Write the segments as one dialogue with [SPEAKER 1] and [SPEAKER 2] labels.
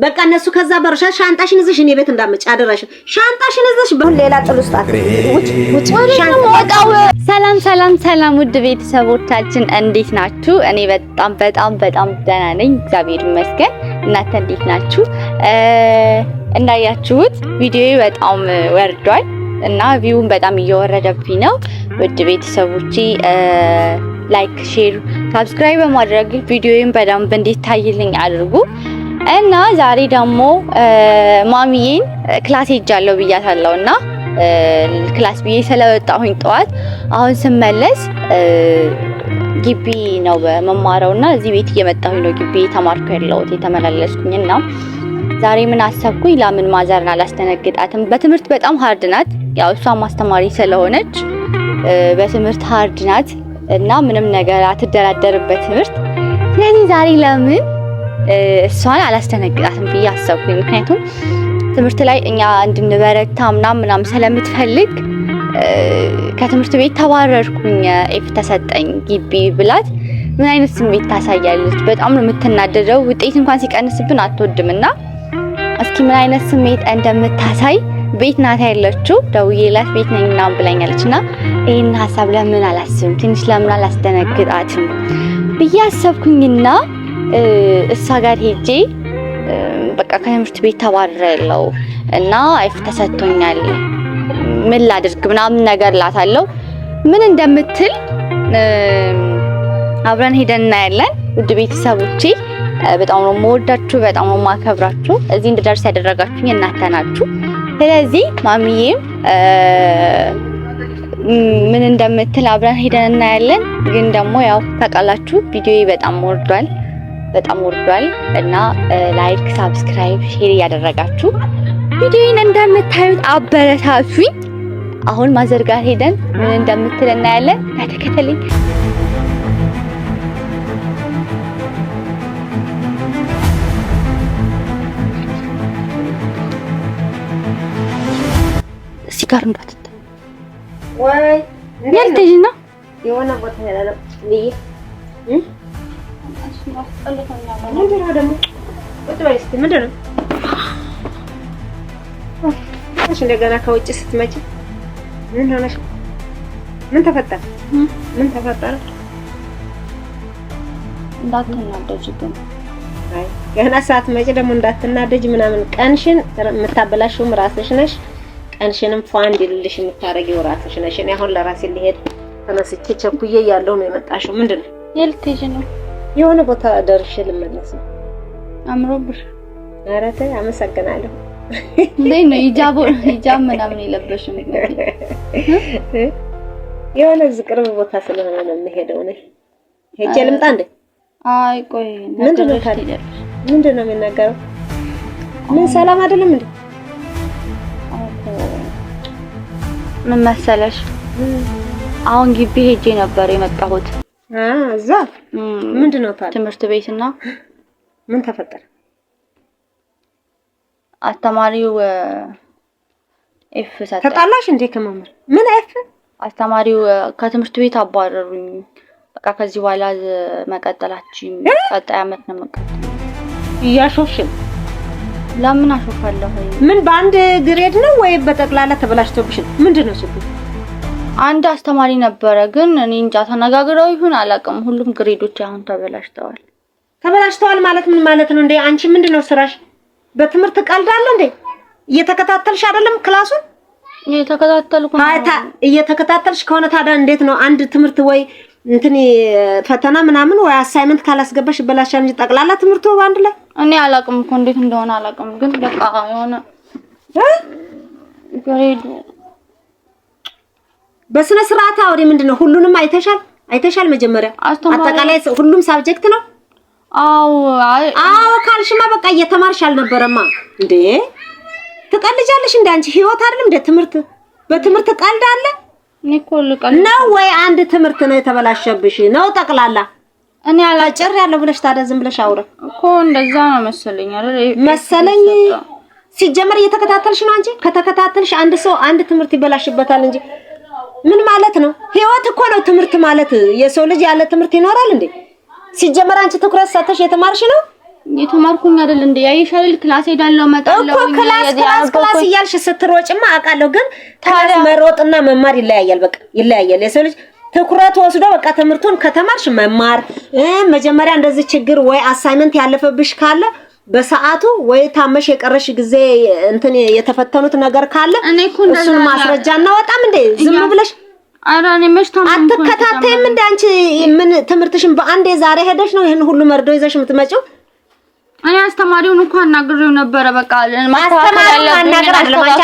[SPEAKER 1] በቃ እነሱ ከዛ በርሻ ሻንጣሽን ይዘሽ እኔ ቤት እንዳመጭ አደረሽ ሻንጣሽን ይዘሽ በሌላ ጥልስጣት ውጭ
[SPEAKER 2] ሰላም ውድ ቤተሰቦቻችን እንዴት ናችሁ? እኔ በጣም ደህና ነኝ እግዚአብሔር ይመስገን። እናንተ እንዴት ናችሁ? እንዳያችሁት ቪዲዮዬ በጣም ወርዷል እና ቪውን በጣም እየወረደብኝ ነው። ውድ ቤተሰቦቼ ላይክ፣ ሼር፣ ሰብስክራይብ በማድረግ ቪዲዮዬን በደንብ እንዲታይልኝ አድርጉ። እና ዛሬ ደግሞ ማሚዬን ክላስ ሄጃለሁ ብያታለሁና ክላስ ብዬ ስለወጣሁኝ ጠዋት አሁን ስመለስ ግቢ ነው በመማራውና እዚህ ቤት እየመጣሁኝ ነው ግቢ ተማርኩ ያለሁት የተመላለስኩኝና ዛሬ ምን አሰብኩኝ ለምን ማዘርን አላስተነግጣትም። በትምህርት በጣም ሃርድ ናት። ያው እሷ ማስተማሪ ስለሆነች በትምህርት ሃርድ ናት እና ምንም ነገር አትደራደርበት ትምህርት። ስለዚህ ዛሬ ለምን እሷን አላስተነግጣትም ብዬ አሰብኩኝ። ምክንያቱም ትምህርት ላይ እኛ እንድንበረታ ምናምን ስለምትፈልግ ከትምህርት ቤት ተባረርኩኝ ኤፍ ተሰጠኝ ግቢ ብላት ምን አይነት ስሜት ታሳያለች? በጣም ነው የምትናደደው። ውጤት እንኳን ሲቀንስብን አትወድምና እስኪ ምን አይነት ስሜት እንደምታሳይ ቤት ናት ያለችው። ደውዬላት ቤት ነኝ ምናምን ብላኛለችና ይሄን ሐሳብ ለምን አላስብም ትንሽ ለምን አላስተነግጣትም ብዬ አሰብኩኝና እሷ ጋር ሄጄ በቃ ከትምህርት ቤት ተባረረለው እና ኤፍ ተሰጥቶኛል ምን ላድርግ ምናምን ነገር ላታለው። ምን እንደምትል አብረን ሄደን እናያለን። ውድ ቤተሰቦቼ በጣም ነው የምወዳችሁ፣ በጣም ነው የማከብራችሁ። እዚህ እንድደርስ ያደረጋችሁኝ እናንተ ናችሁ። ስለዚህ ማሚዬም ምን እንደምትል አብረን ሄደን እናያለን። ግን ደግሞ ያው ታውቃላችሁ ቪዲዮዬ በጣም ወርዷል እና ላይክ፣ ሰብስክራይብ፣ ሼር ያደረጋችሁ ቪዲዮዬን እንደምታዩት አበረታቱኝ። አሁን ማዘር ጋር ሄደን ምን እንደምትል እናያለን። ተከተለኝ። ሲጋር እንዳትጠ
[SPEAKER 1] ወይ
[SPEAKER 2] ያልተጂ ነው
[SPEAKER 1] የሆነ ቦታ ያለው ልይ ምንድነው ደግሞ ወጥባይስቲ ምንድነው? እሺ እንደገና ከውጭ ስትመጪ ምን ሆነሽ? ምን ተፈጠረ?
[SPEAKER 2] እንዳትናደጂ ግን
[SPEAKER 1] አይ ገና ሳትመጪ ደግሞ እንዳትናደጂ ምናምን ቀንሽን የምታበላሽውም ራስሽ ነሽ። ቀንሽንም ፏን እንዲልልሽ የምታረጊው ራስሽ ነሽ። እኔ አሁን ለራሴ ልሄድ ተነስቼ ቸኩዬ ያለው ነው የመጣሽው። ምንድነው?
[SPEAKER 2] የልትጂ ነው
[SPEAKER 1] የሆነ ቦታ ደርሼ ልመለስ ነው።
[SPEAKER 2] አምሮብሽ?
[SPEAKER 1] ኧረ ተይ አመሰግናለሁ።
[SPEAKER 2] እንዴት ነው ሂጃብ ምናምን የለበሽም?
[SPEAKER 1] የሆነ ዝቅርብ ቦታ ስለሆነ ነው የምሄደው ነው። ሄጄ ልምጣ እንዴ?
[SPEAKER 2] አይ ቆይ
[SPEAKER 1] ምንድነው የሚናገረው? ምን ሰላም አይደለም እንዴ?
[SPEAKER 2] ምን መሰለሽ አሁን ግቢ ሄጄ ነበር የመጣሁት።
[SPEAKER 1] እዛ ምንድነው ታዲያ?
[SPEAKER 2] ትምህርት ቤትና
[SPEAKER 1] ምን ተፈጠረ?
[SPEAKER 2] አስተማሪው ኤፍ ሰጠ።
[SPEAKER 1] ተጣላሽ እንዴ ከመምህር? ምን ኤፍ?
[SPEAKER 2] አስተማሪው ከትምህርት ቤት አባረሩኝ። በቃ ከዚህ በኋላ መቀጠላችን ቀጣይ አመት ነው መቀጠል።
[SPEAKER 1] እያሾፍሽ?
[SPEAKER 2] ለምን አሾፋለሁ?
[SPEAKER 1] ምን በአንድ ግሬድ ነው ወይ በጠቅላላ ተበላሽቶብሽ? ምንድነው ችግሩ?
[SPEAKER 2] አንድ አስተማሪ ነበረ ግን እኔ እንጃ ተነጋግረው ይሁን አላውቅም። ሁሉም ግሬዶች አሁን ተበላሽተዋል ማለት ምን ማለት ነው እንዴ? አንቺ ምንድነው ስራሽ? በትምህርት ቀልዳለ እንዴ? እየተከታተልሽ አይደለም ክላሱን? እየተከታተልኩ ነው።
[SPEAKER 1] እየተከታተልሽ ከሆነ ታዲያ እንዴት ነው አንድ ትምህርት ወይ እንትን ፈተና ምናምን ወይ አሳይመንት ካላስገባሽ ይበላሻል እንጂ ጠቅላላ ትምህርቱ ባንድ ላይ
[SPEAKER 2] እኔ አላውቅም እኮ እንዴት እንደሆነ አላውቅም። ግን በቃ የሆነ ግሬዱ
[SPEAKER 1] በስነ ስርዓት አውሪ። ምንድነው? ሁሉንም አይተሻል መጀመሪያ? አጠቃላይ ሁሉም ሳብጀክት ነው? አዎ ካልሽማ በቃ እየተማርሽ አልነበረማ እንዴ? ትቀልጃለሽ እንዴ አንቺ? ህይወት አይደለም እንዴ ትምህርት? በትምህርት ቀልድ አለ?
[SPEAKER 2] ኒኮል ቀልድ
[SPEAKER 1] ነው ወይ አንድ ትምህርት ነው የተበላሸብሽ ነው ጠቅላላ? እኔ አላጨር ያለው ብለሽ ታዲያ ዝም ብለሽ አውራ
[SPEAKER 2] እኮ እንደዛ ነው መሰለኝ አይደል?
[SPEAKER 1] መሰለኝ ሲጀመር እየተከታተልሽ ነው አንቺ። ከተከታተልሽ አንድ ሰው አንድ ትምህርት ይበላሽበታል እንጂ ምን ማለት ነው? ህይወት እኮ ነው ትምህርት ማለት። የሰው ልጅ ያለ ትምህርት ይኖራል እንዴ? ሲጀመር አንቺ ትኩረት ሰተሽ የተማርሽ ነው
[SPEAKER 2] የተማርኩኝ አይደል እንዴ? ያይሽ አይደል ክላስ ሄዳለሁ መጣለሁ
[SPEAKER 1] እኮ ክላስ እያልሽ ስትሮጭማ አውቃለሁ። ግን ክላስ መሮጥና መማር ይለያያል። በቃ ይለያያል። የሰው ልጅ ትኩረት ወስዶ በቃ ትምህርቱን ከተማርሽ መማር መጀመሪያ እንደዚህ ችግር ወይ አሳይመንት ያለፈብሽ ካለ በሰዓቱ ወይ ታመሽ የቀረሽ ጊዜ እንትን የተፈተኑት ነገር ካለ እሱን ማስረጃ እናወጣም እንዴ? ዝም ብለሽ
[SPEAKER 2] አራኔ መሽታም
[SPEAKER 1] አትከታተይም እንዴ? አንቺ ምን ትምህርትሽን በአንዴ ዛሬ ሄደሽ ነው ይሄን ሁሉ መርዶ ይዘሽ የምትመጪው?
[SPEAKER 2] እኔ አስተማሪውን እንኳን አናግሬው ነበረ። በቃ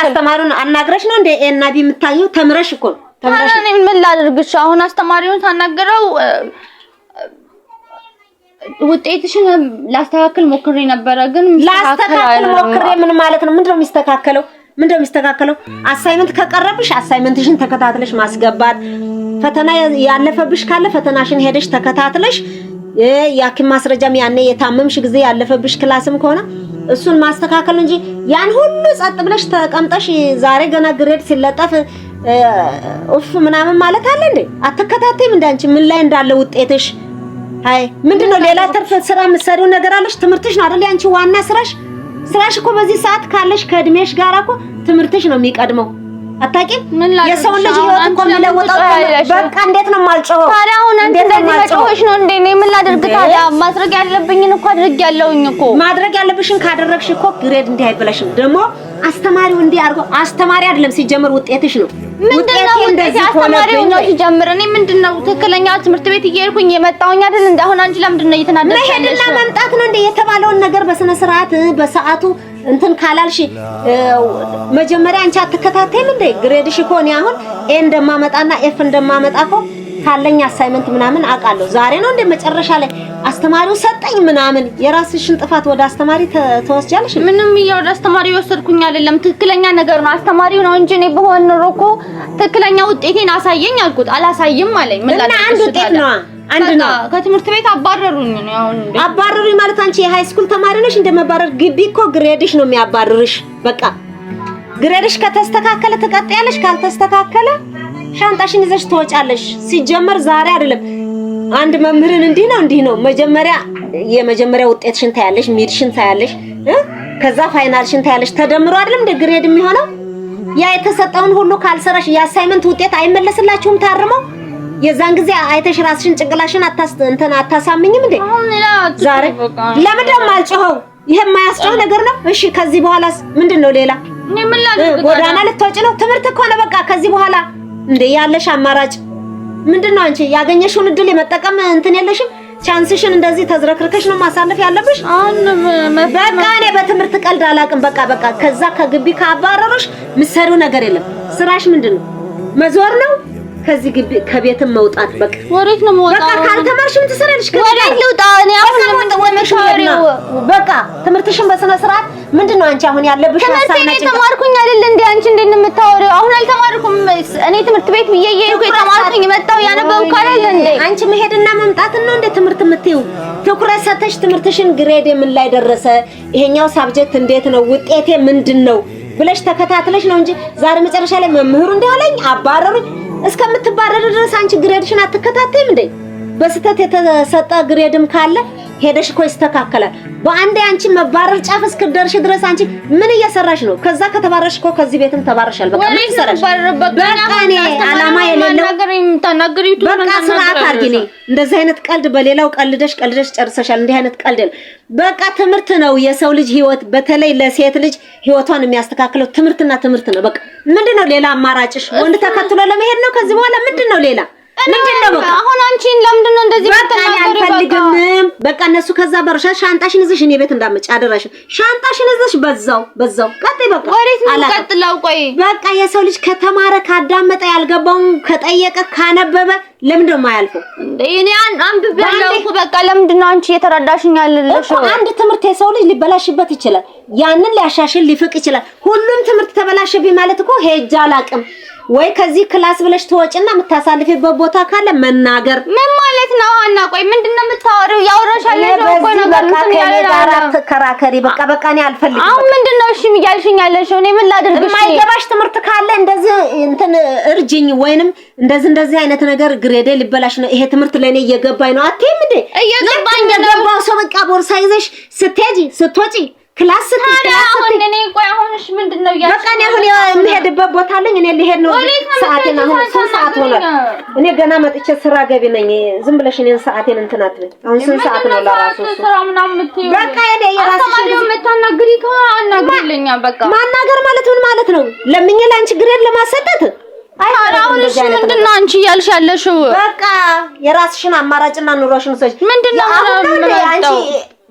[SPEAKER 1] አስተማሪውን አናግረሽ ነው እንዴ ኤና ቢ የምታየው? ተምረሽ እኮ ተምረሽ
[SPEAKER 2] እኔ ምን ላድርግሽ? አሁን አስተማሪውን ታናገረው ውጤትሽን ላስተካክል ሞክሬ ነበረ። ግን
[SPEAKER 1] ላስተካክል ሞክሬ ምን ማለት ነው? ምንድነው የሚስተካከለው? ምንድነው የሚስተካከለው? አሳይመንት ከቀረብሽ አሳይመንትሽን ተከታትለሽ ማስገባት፣ ፈተና ያለፈብሽ ካለ ፈተናሽን ሄደሽ ተከታትለሽ የሐኪም ማስረጃም ያኔ የታመምሽ ጊዜ ያለፈብሽ ክላስም ከሆነ እሱን ማስተካከል እንጂ ያን ሁሉ ጸጥ ብለሽ ተቀምጠሽ ዛሬ ገና ግሬድ ሲለጠፍ ኡፍ ምናምን ማለት አለ እንዴ? አትከታተይም እንዴ? አንቺ ምን ላይ እንዳለ ውጤትሽ? አይ ምንድነው ሌላ ትርፍ ስራ የምትሰሪው ነገር አለሽ? ትምህርትሽ ነው አይደል አንቺ ዋና ስራሽ እኮ በዚህ ሰዓት ካለሽ ከእድሜሽ ጋር እኮ ትምህርትሽ ነው የሚቀድመው። አታውቂም? የሰው ልጅ ህይወት እኮ የሚለወጠው በቃ እንዴት ነው የማልጮኸው?
[SPEAKER 2] ታዲያ አሁን አንቺ እንደዚህ መጮህሽ ነው እንዴ? እኔ ምን ላድርግ ታዲያ? ማድረግ ያለብኝን እኮ አድርጌያለሁኝ እኮ። ማድረግ
[SPEAKER 1] ያለብሽን ካደረግሽ እኮ ግሬድ እንዲህ አይበላሽም። ደግሞ አስተማሪው እንዲህ አድርጎ አስተማሪ አይደለም ሲጀምር ውጤትሽ ነው።
[SPEAKER 2] ምንድነው እንደዚህ አስተማሪው ነው ሲጀምር? እኔ ምንድነው ትክክለኛ ትምህርት ቤት እየሄድኩኝ የመጣሁኝ አይደል እንዴ? አሁን አንቺ ለምንድነው እየተናደድሽ ያለሽ?
[SPEAKER 1] መሄድና መምጣት ነው እንዴ? የተባለውን ነገር በስነ ስርዓት በሰዓቱ እንትን ካላልሽ መጀመሪያ አንቺ አትከታተይም እንዴ? ግሬድሽ እኮ እኔ አሁን ኤ እንደማመጣና ኤፍ እንደማመጣ እኮ ካለኝ አሳይመንት ምናምን አውቃለሁ። ዛሬ ነው እንደ መጨረሻ ላይ አስተማሪው ሰጠኝ ምናምን የራስሽን ጥፋት ወደ አስተማሪ ተወስጃለሽ?
[SPEAKER 2] ምንም ወደ አስተማሪ ወሰድኩኝ አይደለም። ትክክለኛ ነገር ነው አስተማሪው ነው እንጂ እኔ በሆነ ኖሮ እኮ ትክክለኛ ውጤቴን አሳየኝ አልኩት። አላሳይም አለኝ። ምን
[SPEAKER 1] እና አንድ ውጤት ነው አንድ ነው።
[SPEAKER 2] ከትምህርት ቤት አባረሩኝ ነው አሁን።
[SPEAKER 1] አባረሩኝ ማለት አንቺ የሃይ ስኩል ተማሪ ነሽ? እንደመባረር ግቢ እኮ ግሬድሽ ነው የሚያባርርሽ። በቃ ግሬድሽ ከተስተካከለ ትቀጥያለሽ፣ ካልተስተካከለ ሻንጣሽን ይዘሽ ትወጫለሽ። ሲጀመር ዛሬ አይደለም አንድ መምህርን እንዲህ ነው መጀመሪያ የመጀመሪያ ውጤትሽን ታያለሽ፣ ሚድሽን ታያለሽ፣ ከዛ ፋይናልሽን ታያለሽ። ተደምሮ አይደለም እንደ ግሬድ የሚሆነው። ያ የተሰጠውን ሁሉ ካልሰራሽ የአሳይመንት ውጤት አይመለስላችሁም ታርመው። የዛን ጊዜ አይተሽ ራስሽን ጭንቅላሽን አታሳምኝም እንዴ? ዛሬ ለምን ደም አልጮኸው? ይሄ የማያስጨው ነገር ነው። እሺ ከዚህ በኋላስ ምንድነው ሌላ?
[SPEAKER 2] እኔ ምን ላድርግ?
[SPEAKER 1] ጎዳና ልትወጪ ነው? ትምህርት እኮ ነው በቃ። ከዚህ በኋላ እንዴ ያለሽ አማራጭ ምንድነው? አንቺ ያገኘሽውን እድል የመጠቀም እንትን የለሽም? ቻንስሽን እንደዚህ ተዝረክርከሽ ነው ማሳለፍ ያለብሽ። በቃ እኔ በትምህርት ቀልድ አላውቅም። በቃ ከዛ ከግቢ ካባረሩሽ ምሰሪው ነገር የለም። ስራሽ ምንድነው? መዞር ነው ከዚህ ግቢ ከቤትም መውጣት። በቃ
[SPEAKER 2] ወሬት ነው መውጣት።
[SPEAKER 1] በቃ ካልተማርሽ ምን ትሰሪያለሽ?
[SPEAKER 2] ወሬት ልውጣ እኔ አሁን ለምንድነው
[SPEAKER 1] በቃ ትምህርትሽን በስነ ስርዓት ምንድነው አንቺ አሁን ያለብሽ ሀሳብ ነጭ
[SPEAKER 2] ተማርኩኝ አይደል እንዴ? አንቺ እንዴት ነው የምታወሪው? አሁን አልተማርኩም እኔ ትምህርት ቤት ብዬ እየሄድኩ የተማርኩኝ መጣው ያነበብኩ አይደል እንዴ?
[SPEAKER 1] አንቺ መሄድና መምጣት ነው እንዴ ትምህርት የምትይው? ትኩረት ሰተሽ ትምህርትሽን ግሬድ ምን ላይ ደረሰ፣ ይሄኛው ሳብጀክት እንዴት ነው፣ ውጤቴ ምንድነው ብለሽ ተከታትለሽ ነው እንጂ ዛሬ መጨረሻ ላይ መምህሩ እንዳለኝ አባረሩኝ እስከምትባረር ድረስ አንቺ ግሬድሽን አትከታተይም እንዴ? በስተት የተሰጠ ግሬድም ካለ ሄደሽ እኮ ይስተካከላል። በአንዴ አንቺ መባረር ጫፍ እስክደርሽ ድረስ አንቺ ምን እየሰራሽ ነው? ከዛ ከተባረርሽ እኮ ከዚህ ቤትም ተባረሻል። በቃ ምን ትሰራሽ? በቃ እኔ አላማ የሌለው በቃ ስርዓት አድርጊ። እንደዚህ አይነት ቀልድ በሌላው ቀልደሽ ጨርሰሻል። እንዲህ አይነት ቀልድ በቃ ትምህርት ነው የሰው ልጅ ህይወት፣ በተለይ ለሴት ልጅ ህይወቷን የሚያስተካክለው ትምህርትና ትምህርት ነው። በቃ ምንድነው ሌላ አማራጭሽ? ወንድ ተከትሎ ለመሄድ ነው ከዚህ በኋላ ምንድነው ሌላ? ምንድነው በቃ
[SPEAKER 2] አሁን አንቺን ለምንድነው እንደዚህ
[SPEAKER 1] ተናገሪ? አልፈልግም በቃ እነሱ ከዛ በርሻ ሻንጣሽን ይዘሽ እኔ ቤት እንዳመጭ አደረሽ። ሻንጣሽን ይዘሽ በዛው ቀጥይ። በቃ
[SPEAKER 2] ወዴት ነው ቀጥለው? ቆይ በቃ
[SPEAKER 1] የሰው ልጅ ከተማረ ካዳመጠ ያልገባውን ከጠየቀ ካነበበ ለምንድነው የማያልፈው?
[SPEAKER 2] እኔ አንብቤ ያለው እኮ በቃ ለምንድነው አንቺ እየተረዳሽኝ ያለሽ?
[SPEAKER 1] አንድ ትምህርት የሰው ልጅ ሊበላሽበት ይችላል፣ ያንን ሊያሻሽል ሊፍቅ ይችላል። ሁሉም ትምህርት ተበላሽብኝ ማለት እኮ ሄጃ አላቅም ወይ ከዚህ ክላስ ብለሽ ተወጪና የምታሳልፊበት ቦታ ካለ መናገር።
[SPEAKER 2] ምን ማለት ነው ሀና? ቆይ ምንድነው የምታወሪው? ያወራሻለሽ ነው እኮ ነገር እንትን ያላራ
[SPEAKER 1] ተከራከሪ። በቃ እኔ አልፈልግም።
[SPEAKER 2] አሁን ምንድነው እሺ እያልሽኝ ያለሽው? እኔ ምን ላድርግሽ?
[SPEAKER 1] የማይገባሽ ትምህርት ካለ እንደዚህ እንትን እርጅኝ፣ ወይንም እንደዚህ አይነት ነገር ግሬዴ ሊበላሽ ነው። ይሄ ትምህርት ለኔ እየገባኝ ነው። አትይም እንዴ? እየገባኝ ነው። ሰው በቃ ቦርሳ ይዘሽ ስትሄጂ ስትወጪ ክላስ ስትሄጂ
[SPEAKER 2] አሁን እኔ ቆይ አሁንሽ ምንድነው ያልሽ?
[SPEAKER 1] በቃ እኔ አሁን የምሄድበት ቦታ አለኝ። እኔ ልሄድ ነው። ሰዓቴን አሁን ሰዓት ሆነ። እኔ ገና መጥቼ ስራ ገቢ ነኝ። ዝም ብለሽ እኔን ሰዓቴን እንትን አትበይ። አሁን ስንት ሰዓት ነው ለራሱ?
[SPEAKER 2] ስራ ምናምን የምትይው
[SPEAKER 1] በቃ እኔ የራስሽ
[SPEAKER 2] ማሪው መታናግሪ አናግሪልኛ። በቃ
[SPEAKER 1] ማናገር ማለት ምን ማለት ነው? ለምኜ ላንቺ ግሬድ ለማሰጠት
[SPEAKER 2] አሁን እሺ ምንድነው አንቺ እያልሽ ያለሽው?
[SPEAKER 1] በቃ የራስሽን አማራጭና ኑሮሽን ሰጭ።
[SPEAKER 2] ምንድነው
[SPEAKER 1] አንቺ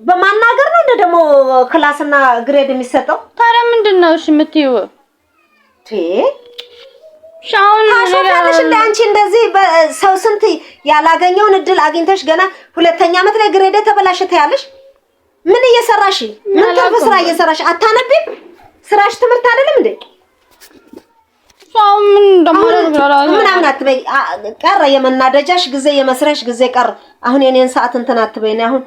[SPEAKER 1] በማናገር ነው ደግሞ ክላስና ግሬድ የሚሰጠው?
[SPEAKER 2] ታዲያ ምንድነው እሺ የምትይው? ሻውን
[SPEAKER 1] ታሽፋለሽ እንደ አንቺ እንደዚህ ሰው ስንት ያላገኘውን እድል አግኝተሽ ገና ሁለተኛ ዓመት ላይ ግሬድ ተበላሽተ ያለሽ ምን እየሰራሽ? ምን ጥሩ ስራ እየሰራሽ አታነቢም? ስራሽ ትምህርት አይደለም እንዴ?
[SPEAKER 2] ሻውን ምን እንደማረጋጋው
[SPEAKER 1] ምናምን አትበይ። ቀረ የመናደጃሽ ጊዜ የመስራሽ ጊዜ ቀረ። አሁን የኔን ሰዓት እንትን አትበይ። አሁን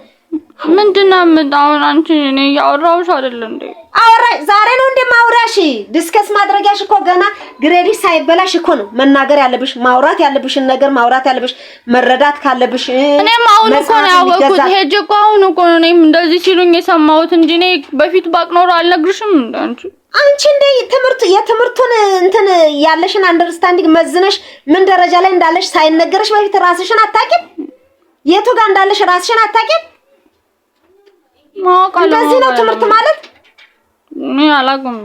[SPEAKER 2] ምንድነው አሁን አንቺ እኔ ያወራውሽ አይደል እንዴ?
[SPEAKER 1] አወራሽ ዛሬ ነው እንደማውራሽ። ዲስከስ ማድረጊያሽ እኮ ገና ግሬድሽ ሳይበላሽ እኮ ነው መናገር ያለብሽ። ማውራት ያለብሽን ነገር ማውራት ያለብሽ፣ መረዳት ካለብሽ።
[SPEAKER 2] እኔም አሁን እኮ ነው ያወቅሁት። ሄጄ እኮ አሁን እኮ ነው እኔም እንደዚህ ሲሉኝ የሰማሁት እንጂ እኔ በፊት ባቅኖር አልነግርሽም እንዴ አንቺ
[SPEAKER 1] እንደ የትምህርቱን እንትን ያለሽን አንደርስታንዲንግ መዝነሽ ምን ደረጃ ላይ እንዳለሽ ሳይነገርሽ በፊት ራስሽን አታውቂም? የቱ ጋር እንዳለሽ ራስሽን አታውቂም? እንደዚህ ነው ትምህርት ማለት።
[SPEAKER 2] እኔ አላውቅም።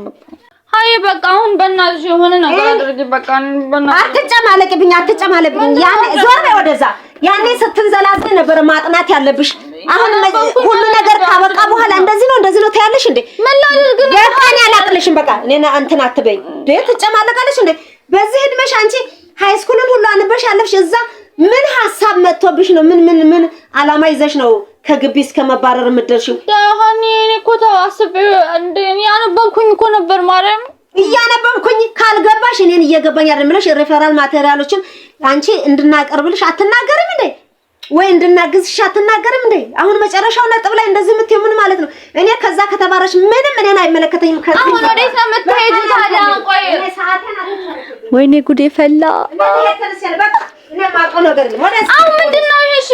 [SPEAKER 2] አይ በቃ አሁን በእናትሽ የሆነ ነገር አድርጊ። በቃ በእናትሽ
[SPEAKER 1] አትጨማለቅብኝ። ያኔ ዞር በይ ወደዛ። ያኔ ስትንዘላዘይ ነበር ማጥናት ያለብሽ። አሁን ሁሉ ነገር ካበቃ በኋላ እንደዚህ ነው ትያለሽ እንዴ?
[SPEAKER 2] ምን ላድርግ ነው?
[SPEAKER 1] በቃ እኔ አላቅልሽም። በቃ እኔ እንትን አትበይ። ትጨማለቃለሽ እንዴ? በዚህ እድሜሽ አንቺ ሃይ ስኩልን ሁሉ አንበሽ ያለፍሽ እዛ ምን ሐሳብ መጥቶብሽ ነው? ምን አላማ ይዘሽ ነው ከግቢ እስከ መባረር የምትደርሺው?
[SPEAKER 2] ዳሃኒ እኔ እኮ ታስብ እንደ እኔ ያነበብኩኝ እኮ ነበር ማርያም
[SPEAKER 1] እያነበብኩኝ ካልገባሽ እኔን እየገባኝ አይደል ብለሽ ሬፈራል ማቴሪያሎችን አንቺ እንድናቀርብልሽ አትናገርም እንዴ? ወይ እንድናግዝሽ አትናገርም እንዴ? አሁን መጨረሻው ነጥብ ላይ እንደዚህ የምትይው ምን ማለት ነው? እኔ ከዛ ከተባረሽ ምንም እኔን አይመለከተኝም።
[SPEAKER 2] አሁን ወዴት ነው የምትሄጂው ታዲያ? ቆይ
[SPEAKER 1] እኔ ሰዓቴን አትጨርሺ።
[SPEAKER 2] ወይኔ ጉዴ ፈላ።
[SPEAKER 1] እኔ ማቆ ነገር ነው ወደ
[SPEAKER 2] አሁን ምንድነው ይሄ? እሺ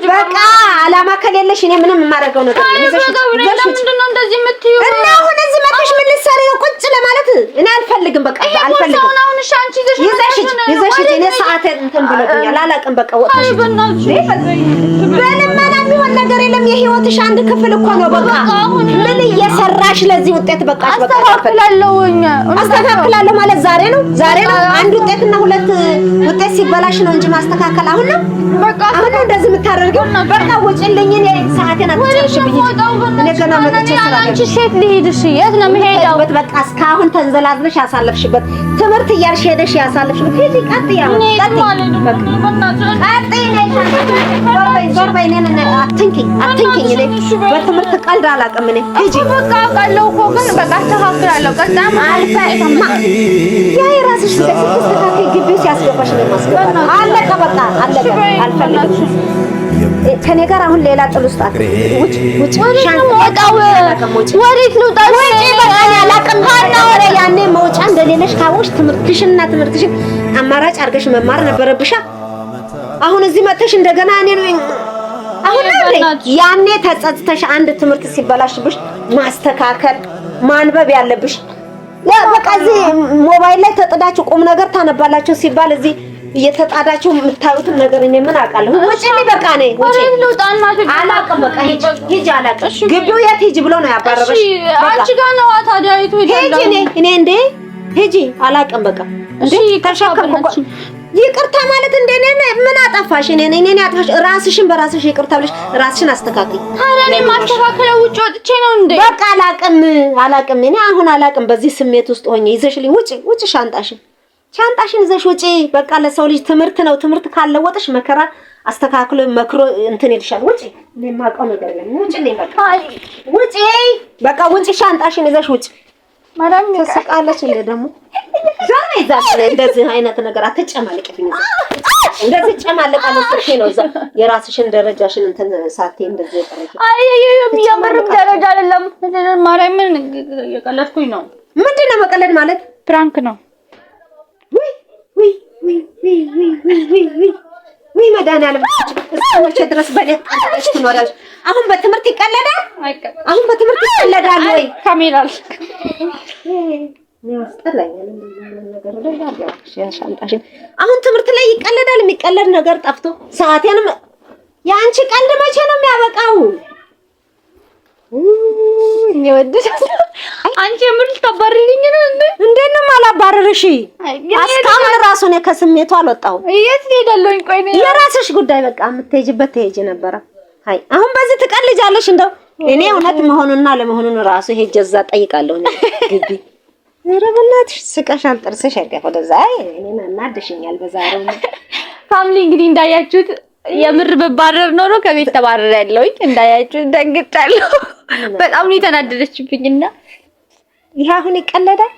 [SPEAKER 1] በቃ አላማ ከሌለሽ እኔ ምንም የማደርገው ነገር
[SPEAKER 2] ምንድነው እንደዚህ የምትይው?
[SPEAKER 1] እና አሁን እዚህ መጥተሽ ምን ልትሰሪ ነው? ቁጭ ለማለት እኔ አልፈልግም። በቃ አልፈልግም።
[SPEAKER 2] አሁን እሺ አንቺ
[SPEAKER 1] ይዘሽ እኔ ሰዓቴን እንትን ብሎብኛል። አላውቅም። በቃ ወጥተሽ በልመና የሚሆን ነገር የለም። የህይወትሽ አንድ ክፍል እኮ ነው። በቃ ምን እየሰራሽ ለዚህ ውጤት በቃሽ? በቃ አስተካክላለሁ ማለት ዛሬ ነው አንድ ውጤትና ሁለት ውጤት ሲበላሽ ነው እንጂ ማስተካከል አሁን ነው።
[SPEAKER 2] በቃ
[SPEAKER 1] አሁን ነው እንደዚህ የምታደርጊው። በቃ ውጭልኝ። እኔ ሰዓቴን አትጨርሽብኝ። እኔ ገና መጥቼ
[SPEAKER 2] አንቺ ሴት ልሂድ። እሺ የት ነው የምሄደው?
[SPEAKER 1] በቃ እስካሁን ተንዘላዝለሽ ያሳለፍሽበት ትምህርት እያልሽ ሄደሽ ያሳለፍሽበት ሂጂ። ቀጥይ። ዞር በይ። እኔን አትንኪኝ። በትምህርት ቀልድ አላውቅም እኔ። ሂጂ።
[SPEAKER 2] በቃ አውቃለሁ እኮ ግን በቃ አስተካክላለሁ። ቀጣም
[SPEAKER 1] አልፈማ ያ የራስሽ ተስተካክይ። ግቢው ሲያስገባሽ ነው ማስገባት። አለቀ በቃ አለቀ። አልፈልግም ከኔ ጋር አሁን ሌላ ጥል ውስጥ ውጭ ወዴት ልውጣ? አላውቅም። ያኔ መውጫ እንደሌለሽ ካወቅሽ ትምህርትሽን አማራጭ አድርገሽ መማር ነበረብሻ። አሁን እዚህ መጥተሽ እንደገና እኔ ነው አሁን ያኔ ተጸጽተሽ አንድ ትምህርት ሲበላሽብሽ ማስተካከል ማንበብ ያለብሽ በቃ እዚህ ሞባይል ላይ ተጥዳችሁ ቁም ነገር ታነባላችሁ ሲባል እዚህ እየተጣዳችሁ የምታዩት ነገር እኔ ምን አውቃለሁ? ወጪልኝ በቃ ነኝ ወጪ
[SPEAKER 2] ልውጣና
[SPEAKER 1] አላውቅም። በቃ ሂጂ አላውቅም። ግቢው የት ሂጂ ብሎ ነው ያባረረሽ?
[SPEAKER 2] አንቺ ጋር ነው ታዲያ የት ሄዳለሁ?
[SPEAKER 1] እኔ እንዴ ሂጂ አላውቅም። በቃ እንዴ ተሸከምኩ። ይቅርታ ማለት እንደኔ ምን አጠፋሽ? እኔ አጥፋሽ? ራስሽን በራስሽ ይቅርታ ብለሽ ራስሽን አስተካክይ።
[SPEAKER 2] እኔ ማስተካከለው ውጭ ወጥቼ ነው እንዴ?
[SPEAKER 1] በቃ አላውቅም። እኔ አሁን አላውቅም። በዚህ ስሜት ውስጥ ሆኜ ይዘሽልኝ ውጪ ሻንጣሽን ይዘሽ ውጪ። በቃ ለሰው ልጅ ትምህርት ነው። ትምህርት ካለወጥሽ መከራ አስተካክሎ መክሮ እንትን ይልሻል። ውጪ። እኔ ማውቀው ነገር የለም። ውጪልኝ በቃ ውጪ። በቃ ውጪ። ሻንጣሽን ይዘሽ ውጪ።
[SPEAKER 2] ማዳም
[SPEAKER 1] ተሰቃለች እንደ ደግሞ ዛሬ እንደዚህ አይነት ነገር አትጨማለቅብኝ። እንደዚህ ጨማለቃለሁ ስልኬ ነው እዛ የራስሽን ደረጃሽን እንትን ሳቴ እንደዚህ ቀረሽ።
[SPEAKER 2] አይ የሚያምርም ደረጃ አይደለም። ማርያምን የቀለድኩኝ ነው።
[SPEAKER 1] ምንድነው መቀለድ ማለት?
[SPEAKER 2] ፕራንክ ነው።
[SPEAKER 1] ወይ መድኃኒዓለም እስከ መቼ ድረስ በሌት ቀለድሽ ትኖሪያለሽ? አሁን በትምህርት ይቀለዳል? አሁን በትምህርት ይቀለዳል ወይ?
[SPEAKER 2] ካሜራል
[SPEAKER 1] አሁን ትምህርት ላይ ይቀለዳል? የሚቀለድ ነገር ጠፍቶ ሰዓቴንም የአንቺ ቀልድ መቼ ነው የሚያበቃው?
[SPEAKER 2] አንቺ ምን ልታባርሪኝ ነው እንዴ?
[SPEAKER 1] እንዴት ነው የማላባርርሽ? አስካሁን ራሱ እኔ ከስሜቱ አልወጣሁም።
[SPEAKER 2] የት ሄዳለሁኝ? ቆይ ነው
[SPEAKER 1] የራስሽ ጉዳይ። በቃ የምትሄጂበት ትሄጂ ነበረ። አይ አሁን በዚህ ትቀልጃለሽ? እንደው እኔ እውነት መሆኑንና ለመሆኑን ራሱ ሄጄ እዛ ጠይቃለሁ ግቢ። ኧረ በእናትሽ ስቀሻል፣ ጥርስሽ አይገፋ ወደዛ። እኔን እናድሽኛል በዛሬው
[SPEAKER 2] ፋሚሊ። እንግዲህ እንዳያችሁት የምር በባረር ኖሮ ከቤት ተባረር ያለውኝ እንዳያችሁት ደንግጫለሁ። በጣም ነው የተናደደችብኝና
[SPEAKER 1] ይሄ አሁን ይቀለዳል።